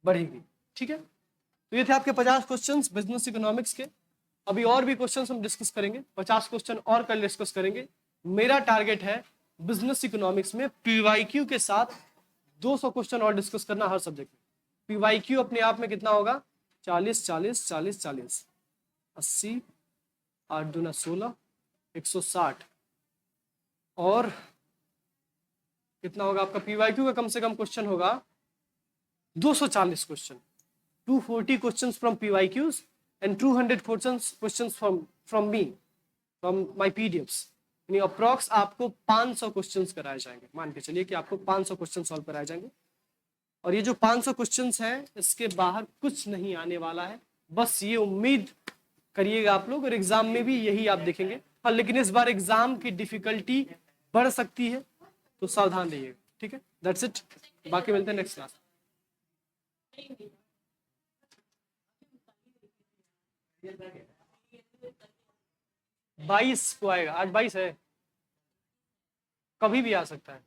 बढ़ेगी. ठीक है, तो ये थे आपके 50 क्वेश्चंस बिजनेस इकोनॉमिक्स के. अभी और भी क्वेश्चंस हम डिस्कस करेंगे, 50 क्वेश्चन और कल डिस्कस करेंगे. मेरा टारगेट है बिजनेस इकोनॉमिक्स में पीवाईक्यू के साथ 200 क्वेश्चन और डिस्कस करना हर सब्जेक्ट में. पीवाईक्यू अपने आप में कितना होगा, 40 40 40 40 80 8 दूना 16 160 और कितना होगा आपका पीवाईक्यू का कम से कम क्वेश्चन होगा 240 question. 240 questions from PYQs and 200 questions from me, from my PDFs. यानी अप्रॉक्स आपको 500 क्वेश्चंस कराए जाएंगे. मान के चलिए कि आपको 500 क्वेश्चन सॉल्व कराए जाएंगे. और ये जो 500 क्वेश्चंस हैं इसके बाहर कुछ नहीं आने वाला है, बस ये उम्मीद करिएगा आप लोग. और एग्जाम में भी यही आप देखेंगे. हाँ, लेकिन इस बार एग्जाम की डिफिकल्टी बढ़ सकती है, तो सावधान रहिएगा. ठीक है, दैट्स इट. बाकी मिलते हैं नेक्स्ट क्लास. 22 को आएगा, आज 22 है, कभी भी आ सकता है.